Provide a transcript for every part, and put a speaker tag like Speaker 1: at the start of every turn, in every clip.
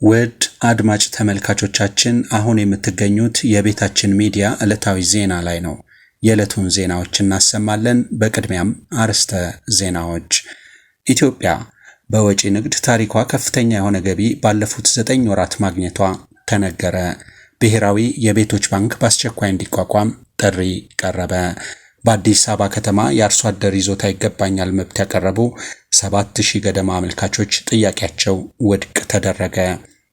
Speaker 1: ውድ አድማጭ ተመልካቾቻችን አሁን የምትገኙት የቤታችን ሚዲያ ዕለታዊ ዜና ላይ ነው። የዕለቱን ዜናዎች እናሰማለን። በቅድሚያም አርዕስተ ዜናዎች። ኢትዮጵያ በወጪ ንግድ ታሪኳ ከፍተኛ የሆነ ገቢ ባለፉት 9 ወራት ማግኘቷ ተነገረ። ብሔራዊ የቤቶች ባንክ በአስቸኳይ እንዲቋቋም ጥሪ ቀረበ። በአዲስ አበባ ከተማ የአርሶ አደር ይዞታ ይገባኛል መብት ያቀረቡ 7000 ገደማ አመልካቾች ጥያቄያቸው ውድቅ ተደረገ።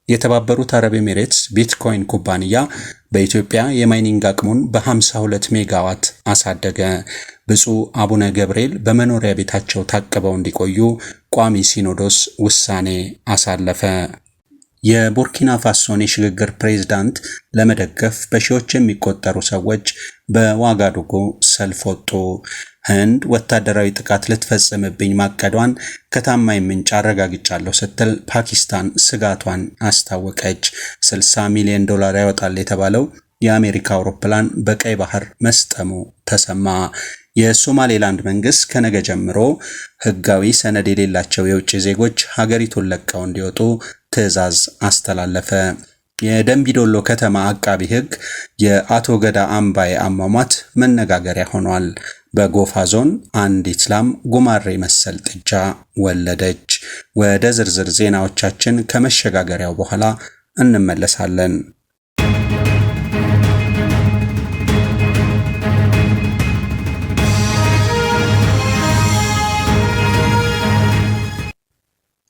Speaker 1: የተባበሩት አረብ ኤሚሬትስ ቢትኮይን ኩባንያ በኢትዮጵያ የማይኒንግ አቅሙን በ52 ሜጋዋት አሳደገ። ብፁዕ አቡነ ገብርኤል በመኖሪያ ቤታቸው ታቅበው እንዲቆዩ ቋሚ ሲኖዶስ ውሳኔ አሳለፈ። የቡርኪና ፋሶን የሽግግር ፕሬዝዳንት ለመደገፍ በሺዎች የሚቆጠሩ ሰዎች በዋጋዱጉ ሰልፍ ወጡ። ህንድ ወታደራዊ ጥቃት ልትፈጽምብኝ ማቀዷን ከታማኝ ምንጭ አረጋግጫለሁ ስትል ፓኪስታን ስጋቷን አስታወቀች። $60 ሚሊዮን ያወጣል የተባለው የአሜሪካ አውሮፕላን በቀይ ባህር መስጠሙ ተሰማ። የሶማሌላንድ መንግስት ከነገ ጀምሮ ህጋዊ ሰነድ የሌላቸው የውጭ ዜጎች ሀገሪቱን ለቀው እንዲወጡ ትዕዛዝ አስተላለፈ። የደንቢዶሎ ከተማ አቃቢ ህግ የአቶ ገዳ አምባዬ አሟሟት መነጋገሪያ ሆኗል። በጎፋ ዞን አንዲት ላም ጉማሬ መሰል ጥጃ ወለደች። ወደ ዝርዝር ዜናዎቻችን ከመሸጋገሪያው በኋላ እንመለሳለን።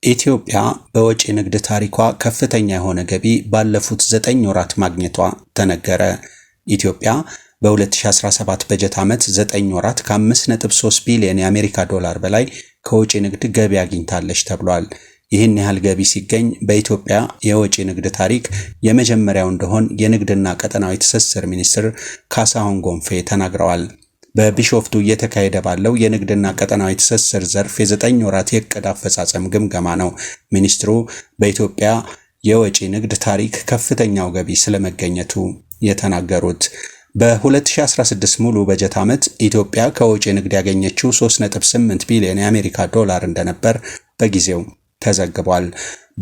Speaker 1: ኢትዮጵያ በወጪ ንግድ ታሪኳ ከፍተኛ የሆነ ገቢ ባለፉት 9 ወራት ማግኘቷ ተነገረ። ኢትዮጵያ በ2017 በጀት ዓመት 9 ወራት ከ5.3 ቢሊዮን የአሜሪካ ዶላር በላይ ከወጪ ንግድ ገቢ አግኝታለች ተብሏል። ይህን ያህል ገቢ ሲገኝ በኢትዮጵያ የወጪ ንግድ ታሪክ የመጀመሪያው እንደሆነ የንግድና ቀጠናዊ ትስስር ሚኒስትር ካሳሁን ጎንፌ ተናግረዋል። በቢሾፍቱ እየተካሄደ ባለው የንግድና ቀጠናዊ ትስስር ዘርፍ የ9 ወራት የዕቅድ አፈጻጸም ግምገማ ነው ሚኒስትሩ በኢትዮጵያ የወጪ ንግድ ታሪክ ከፍተኛው ገቢ ስለመገኘቱ የተናገሩት። በ2016 ሙሉ በጀት ዓመት ኢትዮጵያ ከወጪ ንግድ ያገኘችው 3.8 ቢሊዮን የአሜሪካ ዶላር እንደነበር በጊዜው ተዘግቧል።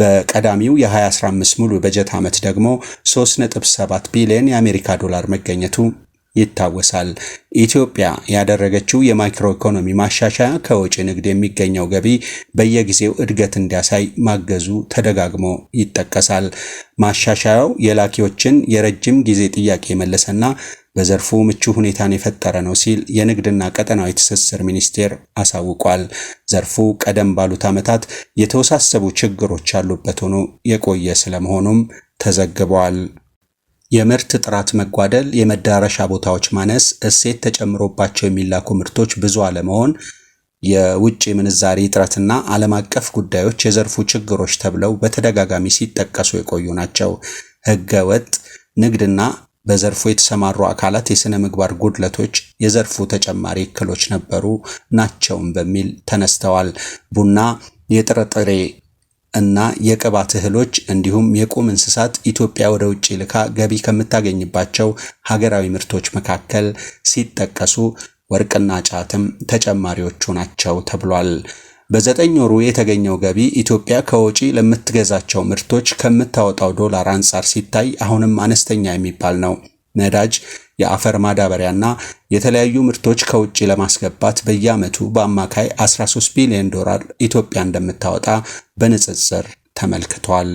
Speaker 1: በቀዳሚው የ2015 ሙሉ በጀት ዓመት ደግሞ 3.7 ቢሊዮን የአሜሪካ ዶላር መገኘቱ ይታወሳል። ኢትዮጵያ ያደረገችው የማክሮ ኢኮኖሚ ማሻሻያ ከወጪ ንግድ የሚገኘው ገቢ በየጊዜው እድገት እንዲያሳይ ማገዙ ተደጋግሞ ይጠቀሳል። ማሻሻያው የላኪዎችን የረጅም ጊዜ ጥያቄ የመለሰና በዘርፉ ምቹ ሁኔታን የፈጠረ ነው ሲል የንግድና ቀጠናዊ ትስስር ሚኒስቴር አሳውቋል። ዘርፉ ቀደም ባሉት ዓመታት የተወሳሰቡ ችግሮች ያሉበት ሆኖ የቆየ ስለመሆኑም ተዘግቧል። የምርት ጥራት መጓደል፣ የመዳረሻ ቦታዎች ማነስ፣ እሴት ተጨምሮባቸው የሚላኩ ምርቶች ብዙ አለመሆን፣ የውጭ ምንዛሪ እጥረትና ዓለም አቀፍ ጉዳዮች የዘርፉ ችግሮች ተብለው በተደጋጋሚ ሲጠቀሱ የቆዩ ናቸው። ሕገ ወጥ ንግድና በዘርፉ የተሰማሩ አካላት የሥነ ምግባር ጉድለቶች የዘርፉ ተጨማሪ እክሎች ነበሩ ናቸውም በሚል ተነስተዋል። ቡና፣ የጥራጥሬ እና የቅባት እህሎች እንዲሁም የቁም እንስሳት ኢትዮጵያ ወደ ውጭ ልካ ገቢ ከምታገኝባቸው ሀገራዊ ምርቶች መካከል ሲጠቀሱ ወርቅና ጫትም ተጨማሪዎቹ ናቸው ተብሏል። በ9 ወሩ የተገኘው ገቢ ኢትዮጵያ ከወጪ ለምትገዛቸው ምርቶች ከምታወጣው ዶላር አንጻር ሲታይ አሁንም አነስተኛ የሚባል ነው። ነዳጅ፣ የአፈር ማዳበሪያና የተለያዩ ምርቶች ከውጭ ለማስገባት በየዓመቱ በአማካይ 13 ቢሊዮን ዶላር ኢትዮጵያ እንደምታወጣ በንጽጽር ተመልክቷል።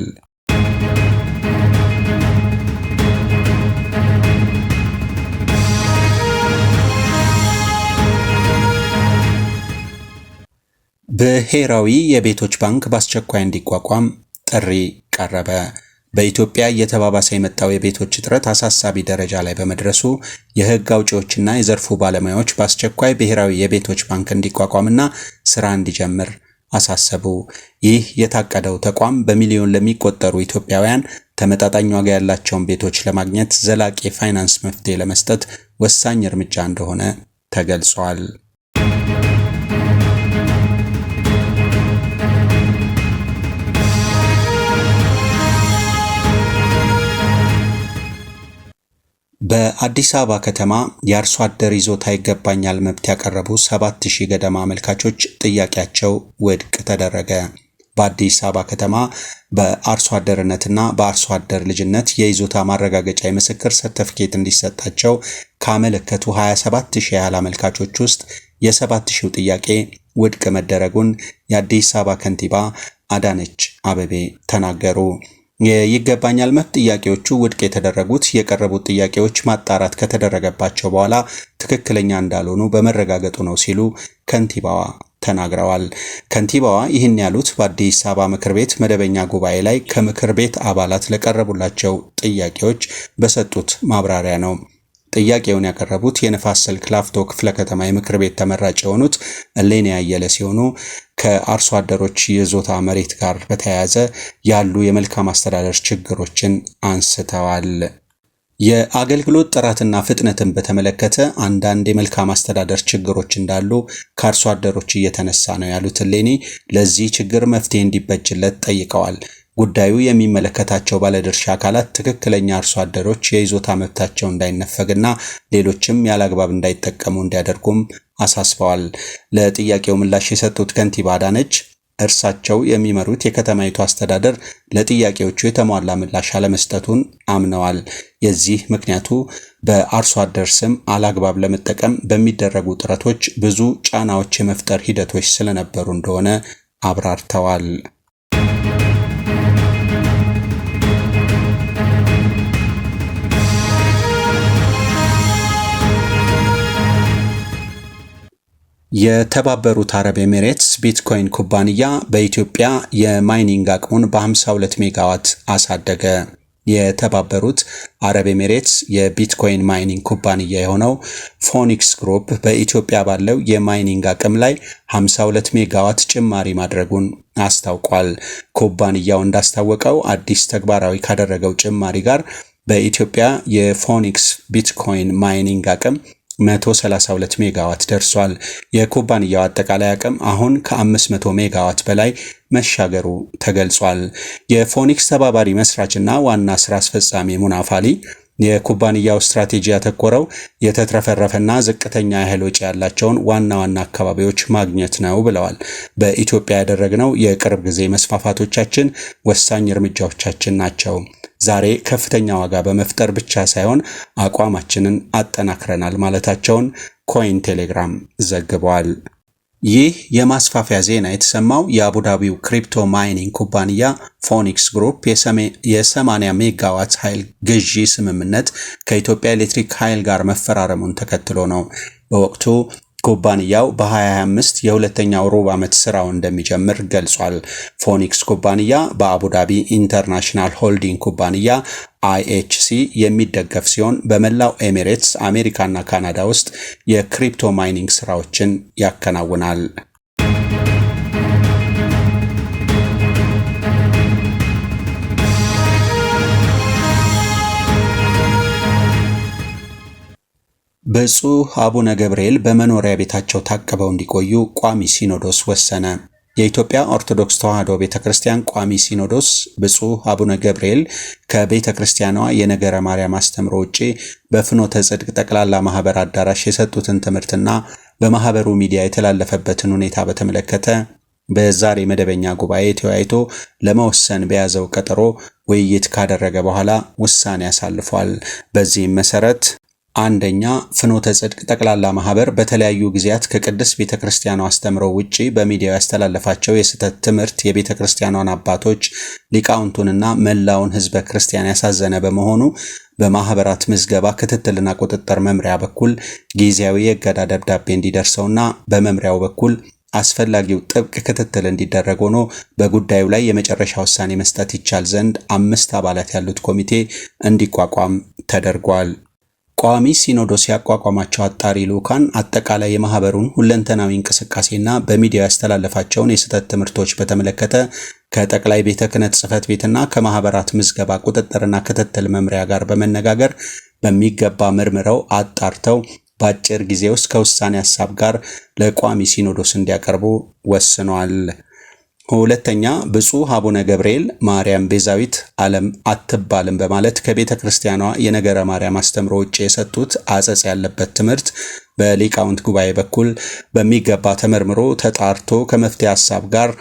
Speaker 1: ብሔራዊ የቤቶች ባንክ በአስቸኳይ እንዲቋቋም ጥሪ ቀረበ። በኢትዮጵያ እየተባባሰ የመጣው የቤቶች እጥረት አሳሳቢ ደረጃ ላይ በመድረሱ የሕግ አውጪዎችና የዘርፉ ባለሙያዎች በአስቸኳይ ብሔራዊ የቤቶች ባንክ እንዲቋቋምና ስራ እንዲጀምር አሳሰቡ። ይህ የታቀደው ተቋም በሚሊዮን ለሚቆጠሩ ኢትዮጵያውያን ተመጣጣኝ ዋጋ ያላቸውን ቤቶች ለማግኘት ዘላቂ የፋይናንስ መፍትሄ ለመስጠት ወሳኝ እርምጃ እንደሆነ ተገልጿል። በአዲስ አበባ ከተማ የአርሶ አደር ይዞታ ይገባኛል መብት ያቀረቡ 7000 ገደማ አመልካቾች ጥያቄያቸው ውድቅ ተደረገ። በአዲስ አበባ ከተማ በአርሶ አደርነትና በአርሶ አደር ልጅነት የይዞታ ማረጋገጫ የምስክር ሰርተፍኬት እንዲሰጣቸው ካመለከቱ 27000 ያህል አመልካቾች ውስጥ የ7000ው ጥያቄ ውድቅ መደረጉን የአዲስ አበባ ከንቲባ አዳነች አቤቤ ተናገሩ። የይገባኛል መብት ጥያቄዎቹ ውድቅ የተደረጉት የቀረቡት ጥያቄዎች ማጣራት ከተደረገባቸው በኋላ ትክክለኛ እንዳልሆኑ በመረጋገጡ ነው ሲሉ ከንቲባዋ ተናግረዋል። ከንቲባዋ ይህን ያሉት በአዲስ አበባ ምክር ቤት መደበኛ ጉባኤ ላይ ከምክር ቤት አባላት ለቀረቡላቸው ጥያቄዎች በሰጡት ማብራሪያ ነው። ጥያቄውን ያቀረቡት የንፋስ ስልክ ላፍቶ ክፍለ ከተማ የምክር ቤት ተመራጭ የሆኑት እሌኒ አየለ ሲሆኑ ከአርሶ አደሮች ይዞታ መሬት ጋር በተያያዘ ያሉ የመልካም አስተዳደር ችግሮችን አንስተዋል። የአገልግሎት ጥራትና ፍጥነትን በተመለከተ አንዳንድ የመልካም አስተዳደር ችግሮች እንዳሉ ከአርሶ አደሮች እየተነሳ ነው ያሉት እሌኒ ለዚህ ችግር መፍትሄ እንዲበጅለት ጠይቀዋል። ጉዳዩ የሚመለከታቸው ባለድርሻ አካላት ትክክለኛ አርሶ አደሮች የይዞታ መብታቸው እንዳይነፈግና ሌሎችም ያለአግባብ እንዳይጠቀሙ እንዲያደርጉም አሳስበዋል። ለጥያቄው ምላሽ የሰጡት ከንቲባ አዳነች እርሳቸው የሚመሩት የከተማይቱ አስተዳደር ለጥያቄዎቹ የተሟላ ምላሽ አለመስጠቱን አምነዋል። የዚህ ምክንያቱ በአርሶ አደር ስም አላግባብ ለመጠቀም በሚደረጉ ጥረቶች ብዙ ጫናዎች የመፍጠር ሂደቶች ስለነበሩ እንደሆነ አብራርተዋል። የተባበሩት አረብ ኤሚሬትስ ቢትኮይን ኩባንያ በኢትዮጵያ የማይኒንግ አቅሙን በ52 ሜጋዋት አሳደገ። የተባበሩት አረብ ኤሚሬትስ የቢትኮይን ማይኒንግ ኩባንያ የሆነው ፎኒክስ ግሩፕ በኢትዮጵያ ባለው የማይኒንግ አቅም ላይ 52 ሜጋዋት ጭማሪ ማድረጉን አስታውቋል። ኩባንያው እንዳስታወቀው አዲስ ተግባራዊ ካደረገው ጭማሪ ጋር በኢትዮጵያ የፎኒክስ ቢትኮይን ማይኒንግ አቅም 132 ሜጋዋት ደርሷል። የኩባንያው አጠቃላይ አቅም አሁን ከ500 ሜጋዋት በላይ መሻገሩ ተገልጿል። የፎኒክስ ተባባሪ መስራችና ዋና ስራ አስፈጻሚ ሙናፍ አሊ የኩባንያው ስትራቴጂ ያተኮረው የተትረፈረፈና ዝቅተኛ ያህል ወጪ ያላቸውን ዋና ዋና አካባቢዎች ማግኘት ነው ብለዋል። በኢትዮጵያ ያደረግነው የቅርብ ጊዜ መስፋፋቶቻችን ወሳኝ እርምጃዎቻችን ናቸው። ዛሬ ከፍተኛ ዋጋ በመፍጠር ብቻ ሳይሆን አቋማችንን አጠናክረናል ማለታቸውን ኮይን ቴሌግራም ዘግቧል። ይህ የማስፋፊያ ዜና የተሰማው የአቡዳቢው ክሪፕቶ ማይኒንግ ኩባንያ ፎኒክስ ግሩፕ የ80 ሜጋዋት ኃይል ግዢ ስምምነት ከኢትዮጵያ ኤሌክትሪክ ኃይል ጋር መፈራረሙን ተከትሎ ነው። በወቅቱ ኩባንያው በ2025 የሁለተኛው ሩብ ዓመት ስራው እንደሚጀምር ገልጿል። ፎኒክስ ኩባንያ በአቡዳቢ ኢንተርናሽናል ሆልዲንግ ኩባንያ IHC የሚደገፍ ሲሆን በመላው ኤሚሬትስ፣ አሜሪካና ካናዳ ውስጥ የክሪፕቶ ማይኒንግ ስራዎችን ያከናውናል። ብፁዕ አቡነ ገብርኤል በመኖሪያ ቤታቸው ታቅበው እንዲቆዩ ቋሚ ሲኖዶስ ወሰነ። የኢትዮጵያ ኦርቶዶክስ ተዋሕዶ ቤተክርስቲያን ቋሚ ሲኖዶስ ብፁዕ አቡነ ገብርኤል ከቤተ ክርስቲያኗ የነገረ ማርያም አስተምሮ ውጪ በፍኖተ ጽድቅ ጠቅላላ ማህበር አዳራሽ የሰጡትን ትምህርትና በማህበሩ ሚዲያ የተላለፈበትን ሁኔታ በተመለከተ በዛሬ መደበኛ ጉባኤ ተወያይቶ ለመወሰን በያዘው ቀጠሮ ውይይት ካደረገ በኋላ ውሳኔ አሳልፏል። በዚህም መሰረት አንደኛ፣ ፍኖተ ጽድቅ ጠቅላላ ማህበር በተለያዩ ጊዜያት ከቅድስት ቤተክርስቲያኗ አስተምሮ ውጪ በሚዲያው ያስተላለፋቸው የስህተት ትምህርት የቤተክርስቲያኗን አባቶች ሊቃውንቱንና መላውን ህዝበ ክርስቲያን ያሳዘነ በመሆኑ በማህበራት ምዝገባ ክትትልና ቁጥጥር መምሪያ በኩል ጊዜያዊ የእገዳ ደብዳቤ እንዲደርሰውና በመምሪያው በኩል አስፈላጊው ጥብቅ ክትትል እንዲደረግ ሆኖ በጉዳዩ ላይ የመጨረሻ ውሳኔ መስጠት ይቻል ዘንድ 5 አባላት ያሉት ኮሚቴ እንዲቋቋም ተደርጓል። ቋሚ ሲኖዶስ ያቋቋማቸው አጣሪ ልዑካን አጠቃላይ የማህበሩን ሁለንተናዊ እንቅስቃሴና በሚዲያው ያስተላለፋቸውን የስህተት ትምህርቶች በተመለከተ ከጠቅላይ ቤተ ክህነት ጽሕፈት ቤትና ከማህበራት ምዝገባ ቁጥጥርና ክትትል መምሪያ ጋር በመነጋገር በሚገባ መርምረው አጣርተው በአጭር ጊዜ ውስጥ ከውሳኔ ሐሳብ ጋር ለቋሚ ሲኖዶስ እንዲያቀርቡ ወስኗል። ሁለተኛ፣ ብፁዕ አቡነ ገብርኤል ማርያም ቤዛዊት ዓለም አትባልም በማለት ከቤተ ክርስቲያኗ የነገረ ማርያም አስተምሮ ውጭ የሰጡት አጸጽ ያለበት ትምህርት በሊቃውንት ጉባኤ በኩል በሚገባ ተመርምሮ ተጣርቶ ከመፍትሄ ሐሳብ ጋር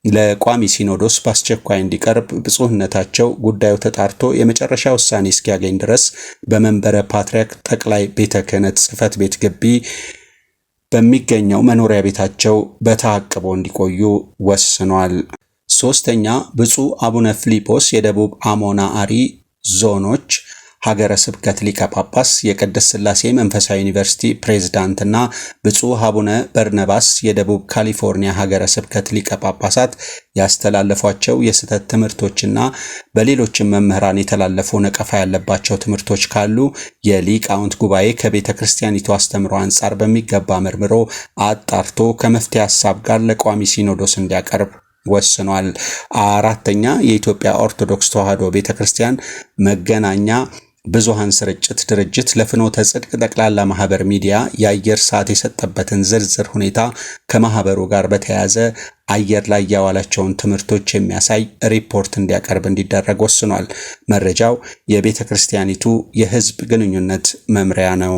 Speaker 1: ለቋሚ ሲኖዶስ በአስቸኳይ እንዲቀርብ ብፁዕነታቸው ጉዳዩ ተጣርቶ የመጨረሻ ውሳኔ እስኪያገኝ ድረስ በመንበረ ፓትርያርክ ጠቅላይ ቤተ ክህነት ጽሕፈት ቤት ግቢ በሚገኘው መኖሪያ ቤታቸው በተዓቅቦ እንዲቆዩ ወስኗል። ሶስተኛ ብፁዕ አቡነ ፊልጶስ የደቡብ አሞና አሪ ዞኖች ሀገረ ስብከት ሊቀ ጳጳስ የቅድስት ሥላሴ መንፈሳዊ ዩኒቨርሲቲ ፕሬዝዳንትና ብፁዕ አቡነ በርናባስ የደቡብ ካሊፎርኒያ ሀገረ ስብከት ሊቀ ጳጳሳት ያስተላለፏቸው የስህተት ትምህርቶችና በሌሎችም መምህራን የተላለፉ ነቀፋ ያለባቸው ትምህርቶች ካሉ የሊቃውንት ጉባኤ ከቤተ ክርስቲያኒቱ አስተምሮ አንጻር በሚገባ መርምሮ አጣርቶ ከመፍትሄ ሐሳብ ጋር ለቋሚ ሲኖዶስ እንዲያቀርብ ወስኗል። አራተኛ የኢትዮጵያ ኦርቶዶክስ ተዋሕዶ ቤተ ክርስቲያን መገናኛ ብዙሃን ስርጭት ድርጅት ለፍኖተ ጽድቅ ጠቅላላ ማህበር ሚዲያ የአየር ሰዓት የሰጠበትን ዝርዝር ሁኔታ ከማህበሩ ጋር በተያያዘ አየር ላይ ያዋላቸውን ትምህርቶች የሚያሳይ ሪፖርት እንዲያቀርብ እንዲደረግ ወስኗል። መረጃው የቤተ ክርስቲያኒቱ የሕዝብ ግንኙነት መምሪያ ነው።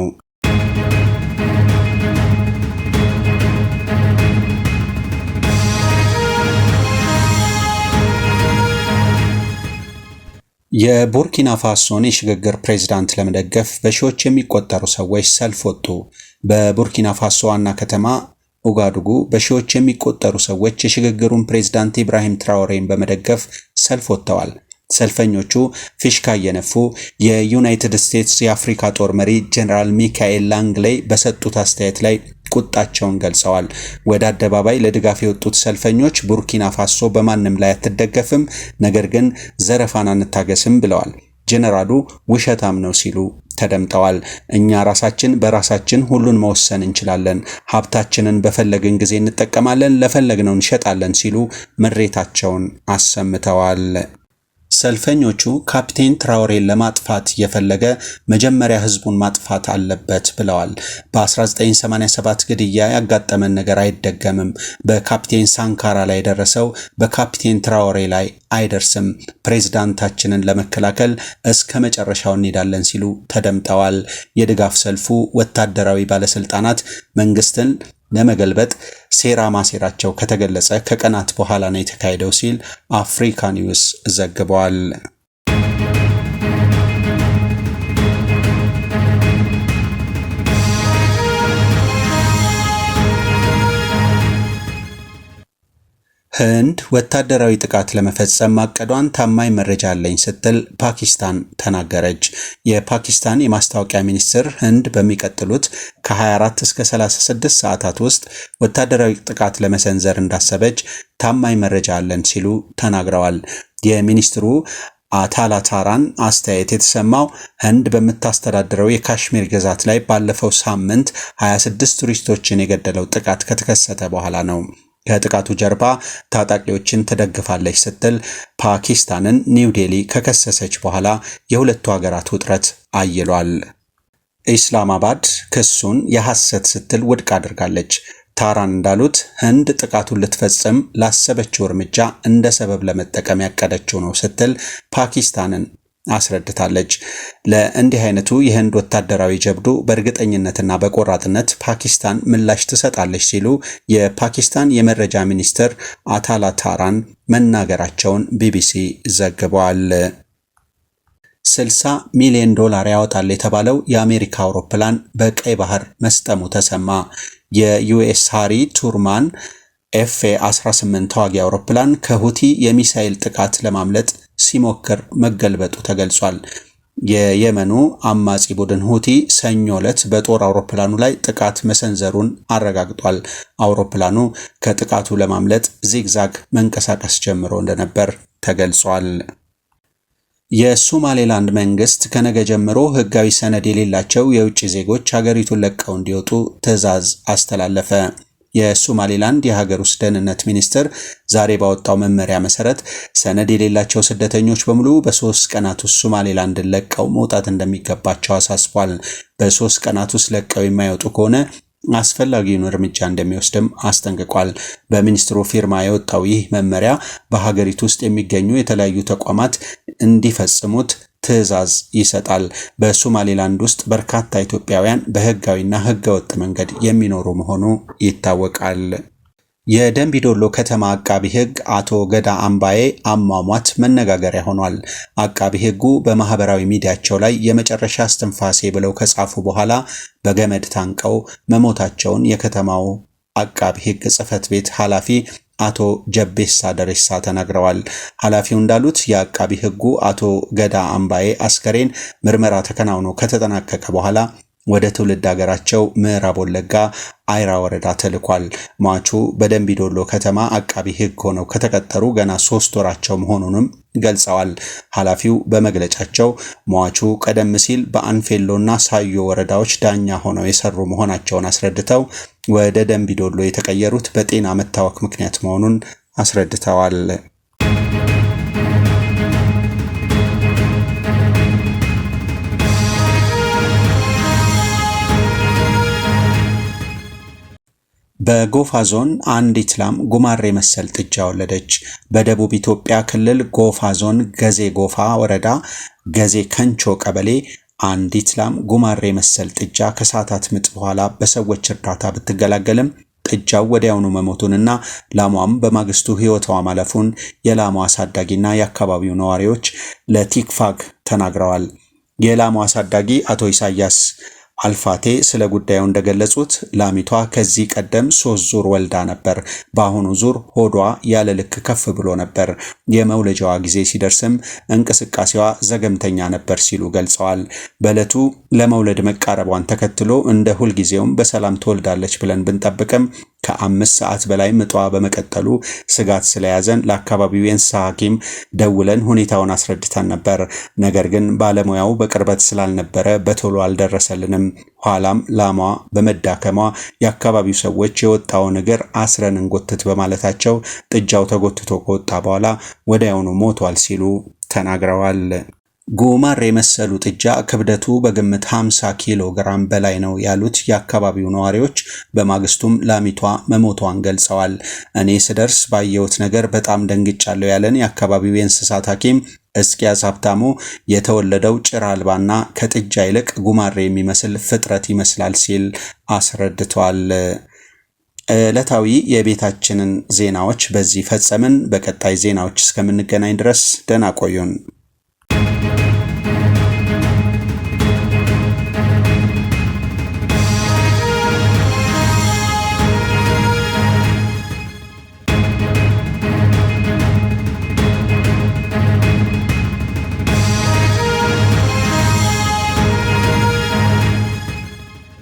Speaker 1: የቡርኪና ፋሶን የሽግግር ፕሬዝዳንት ለመደገፍ በሺዎች የሚቆጠሩ ሰዎች ሰልፍ ወጡ። በቡርኪና ፋሶ ዋና ከተማ ኡጋዱጉ በሺዎች የሚቆጠሩ ሰዎች የሽግግሩን ፕሬዝዳንት ኢብራሂም ትራኦሬን በመደገፍ ሰልፍ ወጥተዋል። ሰልፈኞቹ ፊሽካ እየነፉ የዩናይትድ ስቴትስ የአፍሪካ ጦር መሪ ጄኔራል ሚካኤል ላንግሌይ በሰጡት አስተያየት ላይ ቁጣቸውን ገልጸዋል። ወደ አደባባይ ለድጋፍ የወጡት ሰልፈኞች ቡርኪና ፋሶ በማንም ላይ አትደገፍም፣ ነገር ግን ዘረፋን አንታገስም ብለዋል። ጄኔራሉ ውሸታም ነው ሲሉ ተደምጠዋል። እኛ ራሳችን በራሳችን ሁሉን መወሰን እንችላለን፣ ሀብታችንን በፈለግን ጊዜ እንጠቀማለን፣ ለፈለግነው እንሸጣለን ሲሉ ምሬታቸውን አሰምተዋል። ሰልፈኞቹ ካፕቴን ትራኦሬን ለማጥፋት የፈለገ መጀመሪያ ህዝቡን ማጥፋት አለበት ብለዋል። በ1987 ግድያ ያጋጠመን ነገር አይደገምም። በካፕቴን ሳንካራ ላይ የደረሰው በካፕቴን ትራኦሬ ላይ አይደርስም። ፕሬዝዳንታችንን ለመከላከል እስከ መጨረሻው እንሄዳለን ሲሉ ተደምጠዋል። የድጋፍ ሰልፉ ወታደራዊ ባለስልጣናት መንግስትን ለመገልበጥ ሴራ ማሴራቸው ከተገለጸ ከቀናት በኋላ ነው የተካሄደው ሲል አፍሪካ ኒውስ ዘግቧል። ህንድ ወታደራዊ ጥቃት ለመፈጸም ማቀዷን ታማኝ መረጃ አለኝ ስትል ፓኪስታን ተናገረች። የፓኪስታን የማስታወቂያ ሚኒስትር ህንድ በሚቀጥሉት ከ24 እስከ 36 ሰዓታት ውስጥ ወታደራዊ ጥቃት ለመሰንዘር እንዳሰበች ታማኝ መረጃ አለን ሲሉ ተናግረዋል። የሚኒስትሩ አታላታራን አስተያየት የተሰማው ህንድ በምታስተዳድረው የካሽሚር ግዛት ላይ ባለፈው ሳምንት 26 ቱሪስቶችን የገደለው ጥቃት ከተከሰተ በኋላ ነው። ከጥቃቱ ጀርባ ታጣቂዎችን ትደግፋለች ስትል ፓኪስታንን ኒው ዴሊ ከከሰሰች በኋላ የሁለቱ ሀገራት ውጥረት አይሏል። ኢስላማባድ ክሱን የሐሰት ስትል ውድቅ አድርጋለች። ታራን እንዳሉት ህንድ ጥቃቱን ልትፈጽም ላሰበችው እርምጃ እንደ ሰበብ ለመጠቀም ያቀደችው ነው ስትል ፓኪስታንን አስረድታለች። ለእንዲህ አይነቱ የህንድ ወታደራዊ ጀብዱ በእርግጠኝነትና በቆራጥነት ፓኪስታን ምላሽ ትሰጣለች ሲሉ የፓኪስታን የመረጃ ሚኒስትር አታላታራን መናገራቸውን ቢቢሲ ዘግቧል። $60 ሚሊዮን ያወጣል የተባለው የአሜሪካ አውሮፕላን በቀይ ባህር መስጠሙ ተሰማ። የዩኤስ ሃሪ ቱርማን ኤፍ-18 ተዋጊ አውሮፕላን ከሁቲ የሚሳኤል ጥቃት ለማምለጥ ሲሞክር መገልበጡ ተገልጿል። የየመኑ አማጺ ቡድን ሁቲ ሰኞ ዕለት በጦር አውሮፕላኑ ላይ ጥቃት መሰንዘሩን አረጋግጧል። አውሮፕላኑ ከጥቃቱ ለማምለጥ ዚግዛግ መንቀሳቀስ ጀምሮ እንደነበር ተገልጿል። የሶማሌላንድ መንግስት ከነገ ጀምሮ ህጋዊ ሰነድ የሌላቸው የውጭ ዜጎች ሀገሪቱን ለቀው እንዲወጡ ትዕዛዝ አስተላለፈ። የሶማሌላንድ የሀገር ውስጥ ደህንነት ሚኒስቴር ዛሬ ባወጣው መመሪያ መሰረት ሰነድ የሌላቸው ስደተኞች በሙሉ በ3 ቀናት ውስጥ ሶማሌላንድን ለቀው መውጣት እንደሚገባቸው አሳስቧል። በ3 ቀናት ውስጥ ለቀው የማይወጡ ከሆነ አስፈላጊውን እርምጃ እንደሚወስድም አስጠንቅቋል። በሚኒስትሩ ፊርማ የወጣው ይህ መመሪያ በሀገሪቱ ውስጥ የሚገኙ የተለያዩ ተቋማት እንዲፈጽሙት ትዕዛዝ ይሰጣል። በሶማሌላንድ ውስጥ በርካታ ኢትዮጵያውያን በህጋዊና ህገወጥ መንገድ የሚኖሩ መሆኑ ይታወቃል። የደንቢዶሎ ከተማ አቃቢ ሕግ አቶ ገዳ አምባዬ አሟሟት መነጋገሪያ ሆኗል። አቃቢ ሕጉ በማህበራዊ ሚዲያቸው ላይ የመጨረሻ እስትንፋሴ ብለው ከጻፉ በኋላ በገመድ ታንቀው መሞታቸውን የከተማው አቃቢ ሕግ ጽሕፈት ቤት ኃላፊ አቶ ጀቤሳ ደሬሳ ተናግረዋል። ኃላፊው እንዳሉት የአቃቢ ሕጉ አቶ ገዳ አምባዬ አስከሬን ምርመራ ተከናውኖ ከተጠናቀቀ በኋላ ወደ ትውልድ ሀገራቸው ምዕራብ ወለጋ አይራ ወረዳ ተልኳል። ሟቹ በደንቢዶሎ ከተማ አቃቢ ሕግ ሆነው ከተቀጠሩ ገና 3 ወራቸው መሆኑንም ገልጸዋል። ኃላፊው በመግለጫቸው ሟቹ ቀደም ሲል በአንፌሎና ሳዮ ወረዳዎች ዳኛ ሆነው የሰሩ መሆናቸውን አስረድተው ወደ ደንቢዶሎ የተቀየሩት በጤና መታወክ ምክንያት መሆኑን አስረድተዋል። በጎፋ ዞን አንዲት ላም ጉማሬ መሰል ጥጃ ወለደች። በደቡብ ኢትዮጵያ ክልል ጎፋ ዞን ገዜ ጎፋ ወረዳ ገዜ ከንቾ ቀበሌ አንዲት ላም ጉማሬ መሰል ጥጃ ከሰዓታት ምጥ በኋላ በሰዎች እርዳታ ብትገላገልም ጥጃው ወዲያውኑ መሞቱንና ላሟም በማግስቱ ሕይወቷ ማለፉን የላሟ አሳዳጊና የአካባቢው ነዋሪዎች ለቲክፋግ ተናግረዋል። የላሟ አሳዳጊ አቶ ኢሳያስ አልፋቴ ስለ ጉዳዩ እንደገለጹት ላሚቷ ከዚህ ቀደም 3 ዙር ወልዳ ነበር። በአሁኑ ዙር ሆዷ ያለ ልክ ከፍ ብሎ ነበር። የመውለጃዋ ጊዜ ሲደርስም እንቅስቃሴዋ ዘገምተኛ ነበር ሲሉ ገልጸዋል። በዕለቱ ለመውለድ መቃረቧን ተከትሎ እንደ ሁልጊዜውም በሰላም ትወልዳለች ብለን ብንጠብቅም ከ5 ሰዓት በላይ ምጧ በመቀጠሉ ስጋት ስለያዘን ለአካባቢው የእንስሳ ሐኪም ደውለን ሁኔታውን አስረድተን ነበር። ነገር ግን ባለሙያው በቅርበት ስላልነበረ በቶሎ አልደረሰልንም። ኋላም ላሟ በመዳከሟ የአካባቢው ሰዎች የወጣውን እግር አስረን እንጎትት በማለታቸው ጥጃው ተጎትቶ ከወጣ በኋላ ወዲያውኑ ሞቷል ሲሉ ተናግረዋል። ጉማሬ የመሰሉ ጥጃ ክብደቱ በግምት 50 ኪሎ ግራም በላይ ነው ያሉት የአካባቢው ነዋሪዎች በማግስቱም ላሚቷ መሞቷን ገልጸዋል። እኔ ስደርስ ባየሁት ነገር በጣም ደንግጫለሁ ያለን የአካባቢው የእንስሳት ሐኪም እስኪያስ ሀብታሙ የተወለደው ጭራ አልባና ከጥጃ ይልቅ ጉማሬ የሚመስል ፍጥረት ይመስላል ሲል አስረድቷል። ዕለታዊ የቤታችንን ዜናዎች በዚህ ፈጸምን። በቀጣይ ዜናዎች እስከምንገናኝ ድረስ ደህና ቆዩን።